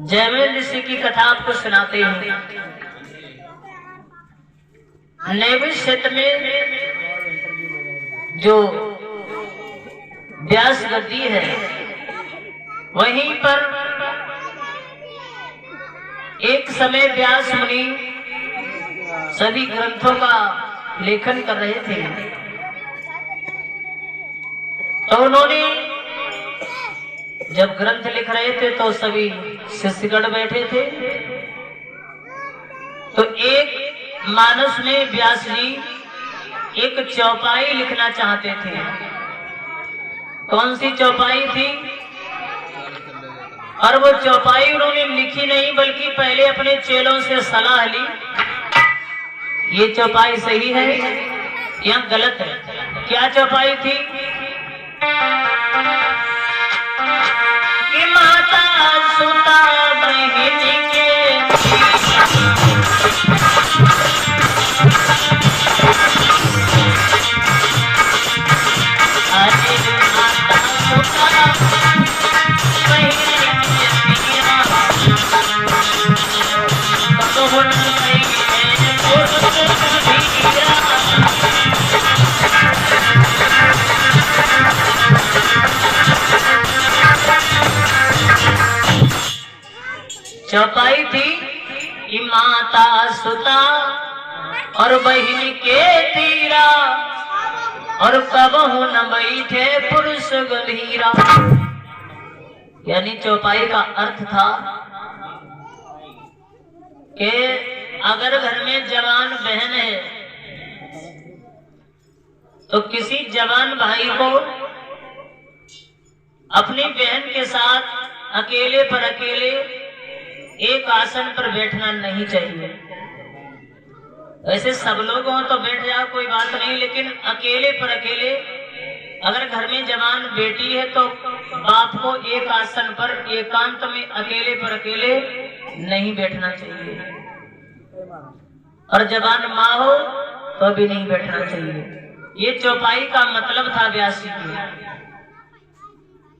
जयमिल ऋषि की कथा आपको सुनाते हैं। नैमिष क्षेत्र में जो व्यास गद्दी है, वहीं पर एक समय व्यास मुनि सभी ग्रंथों का लेखन कर रहे थे। तो उन्होंने जब ग्रंथ लिख रहे थे तो सभी शिष्यगण बैठे थे। तो एक मानस में व्यास जी एक चौपाई लिखना चाहते थे। कौन सी चौपाई थी? और वो चौपाई उन्होंने लिखी नहीं, बल्कि पहले अपने चेलों से सलाह ली, ये चौपाई सही है या गलत है। क्या चौपाई थी? कि माता सुता बहन के अरे माता सुता बहन चौपाई थी कि माता सुता और बहन के तीरा और कबहू न बैठे पुरुष गंभीरा। यानी चौपाई का अर्थ था कि अगर घर में जवान बहन है तो किसी जवान भाई को अपनी बहन के साथ अकेले पर अकेले एक आसन पर बैठना नहीं चाहिए। वैसे सब लोग हों तो बैठ जाओ, कोई बात नहीं, लेकिन अकेले पर अकेले अगर घर में जवान बेटी है तो बाप को एक आसन पर एकांत में अकेले पर अकेले नहीं बैठना चाहिए, और जवान माँ हो तो भी नहीं बैठना चाहिए। ये चौपाई का मतलब था व्यास जी की।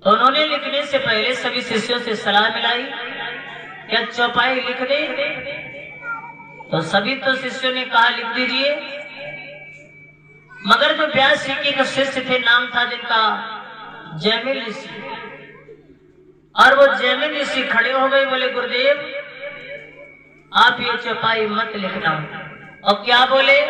तो उन्होंने लिखने से पहले सभी शिष्यों से सलाह मिलाई, क्या चौपाई लिख दे? तो सभी तो शिष्यों ने कहा लिख दीजिए। मगर जो व्यास जी के शिष्य थे, नाम था जिनका जयमिल ऋषि, और वो जयमिल ऋषि खड़े हो गए, बोले गुरुदेव आप ये चौपाई मत लिखना। और क्या बोले?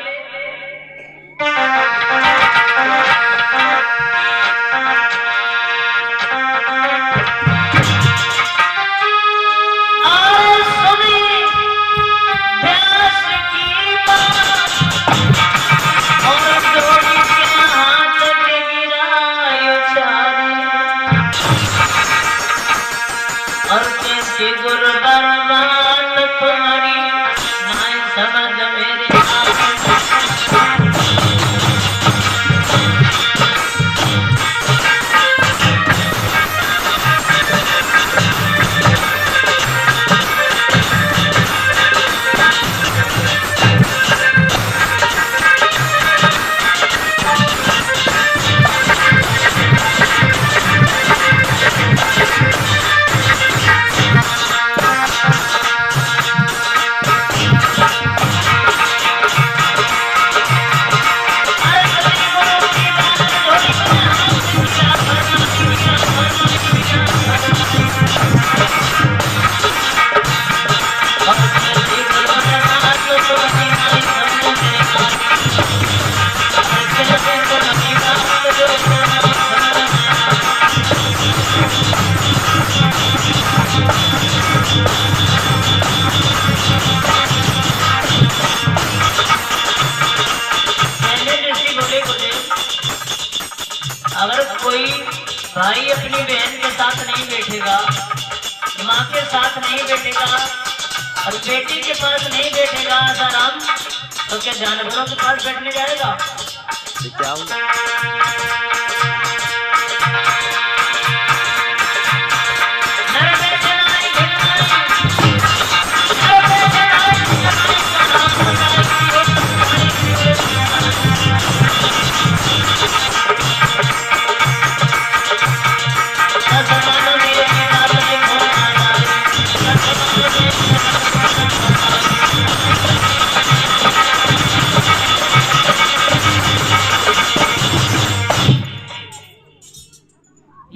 भाई अपनी बहन के साथ नहीं बैठेगा, माँ के साथ नहीं बैठेगा और बेटी के पास नहीं बैठेगा आसाराम, तो क्या जानवरों के पास बैठने जाएगा?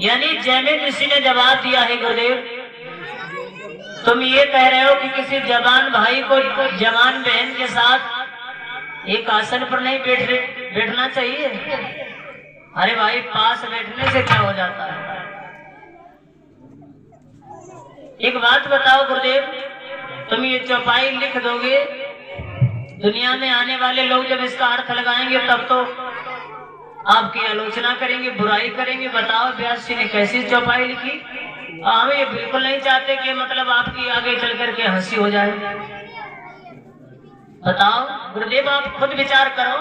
यानी जैमिन ऋषि ने जवाब दिया है, गुरुदेव तुम ये कह रहे हो कि किसी जवान भाई को जवान बहन के साथ एक आसन पर नहीं बैठना चाहिए। अरे भाई, पास बैठने से क्या हो जाता है? एक बात बताओ गुरुदेव, तुम ये चौपाई लिख दोगे, दुनिया में आने वाले लोग जब इसका अर्थ लगाएंगे तब तो आपकी आलोचना करेंगे, बुराई करेंगे। बताओ व्यास जी ने कैसी चौपाई लिखी। हम ये बिल्कुल नहीं चाहते कि मतलब आपकी आगे चल करके हंसी हो जाए। बताओ गुरुदेव, आप खुद विचार करो,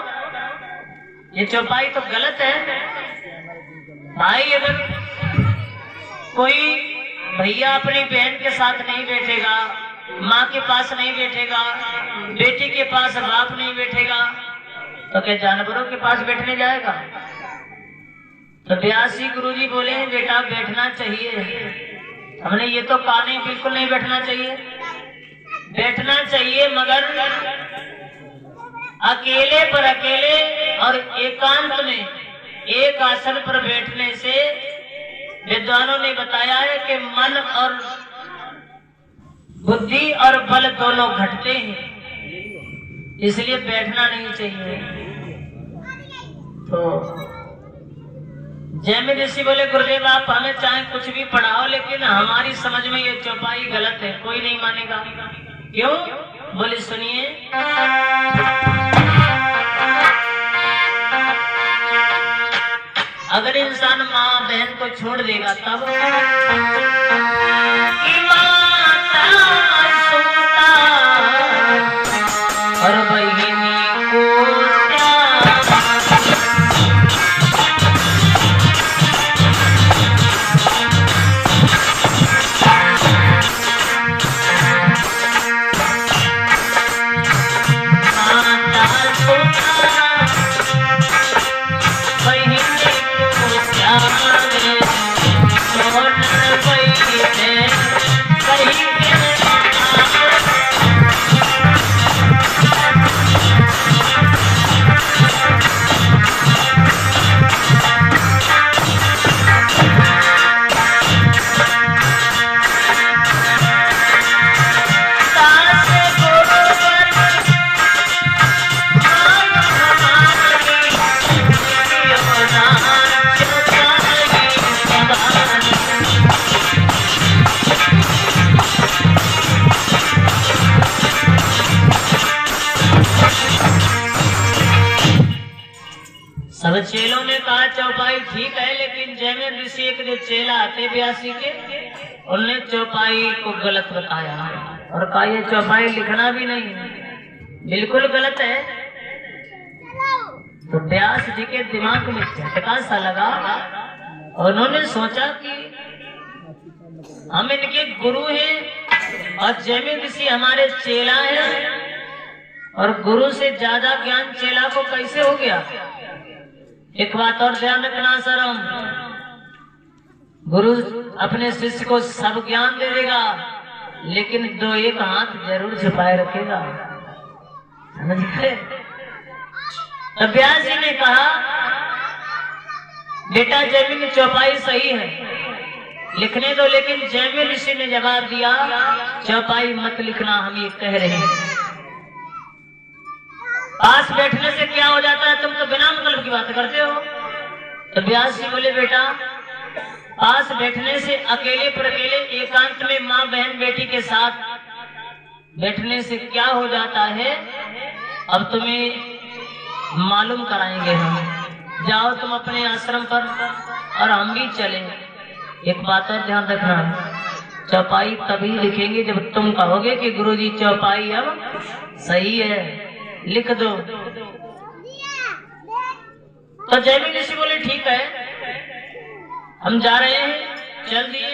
ये चौपाई तो गलत है। भाई, अगर कोई भैया अपनी बहन के साथ नहीं बैठेगा, माँ के पास नहीं बैठेगा, बेटी के पास बाप नहीं बैठेगा, तो क्या जानवरों के पास बैठने जाएगा? तो व्यास जी गुरुजी बोले बेटा बैठना चाहिए। हमने ये तो कहा नहीं बिल्कुल नहीं बैठना चाहिए, बैठना चाहिए, मगर अकेले पर अकेले और एकांत में एक आसन पर बैठने से विद्वानों ने बताया है कि मन और बुद्धि और बल दोनों घटते हैं, इसलिए बैठना नहीं चाहिए। तो जैमिन ऋषि बोले गुरुदेव आप हमें चाहे कुछ भी पढ़ाओ, लेकिन हमारी समझ में ये चौपाई गलत है, कोई नहीं मानेगा। क्यों? बोले सुनिए, अगर इंसान माँ बहन को छोड़ देगा तब और बहिनी को सब चेलों ने कहा चौपाई ठीक है, लेकिन जैमिन ऋषि एक जो चेला आते व्यासी के, उन्होंने चौपाई को गलत बताया और कहा ये चौपाई लिखना भी नहीं, बिल्कुल गलत है। तो व्यास जी के दिमाग में झटका सा लगा और उन्होंने सोचा कि हम इनके गुरु हैं और जैमिन ऋषि हमारे चेला हैं, और गुरु से ज्यादा ज्ञान चेला को कैसे हो गया। एक बात और ध्यान रखना सरम, गुरु अपने शिष्य को सब ज्ञान दे देगा, लेकिन दो एक हाथ जरूर छुपाए रखेगा, समझ गए। तो व्यास जी ने कहा बेटा जैमिन चौपाई सही है, लिखने दो, लेकिन जैमिन ऋषि ने जवाब दिया चौपाई मत लिखना, हम ये कह रहे हैं। पास बैठने से क्या हो जाता है, तुम तो बिना मतलब की बात करते हो। तो व्यास जी बोले बेटा पास बैठने से, अकेले पर अकेले एकांत में माँ बहन बेटी के साथ बैठने से क्या हो जाता है, अब तुम्हें मालूम कराएंगे हम। जाओ तुम अपने आश्रम पर और हम भी चले। एक बात और ध्यान रखना, चौपाई तभी लिखेंगे जब तुम कहोगे कि गुरुजी चौपाई अब सही है, लिख दो। तो जैमिन ऋषि बोले ठीक है, हम जा रहे हैं, चल दिए।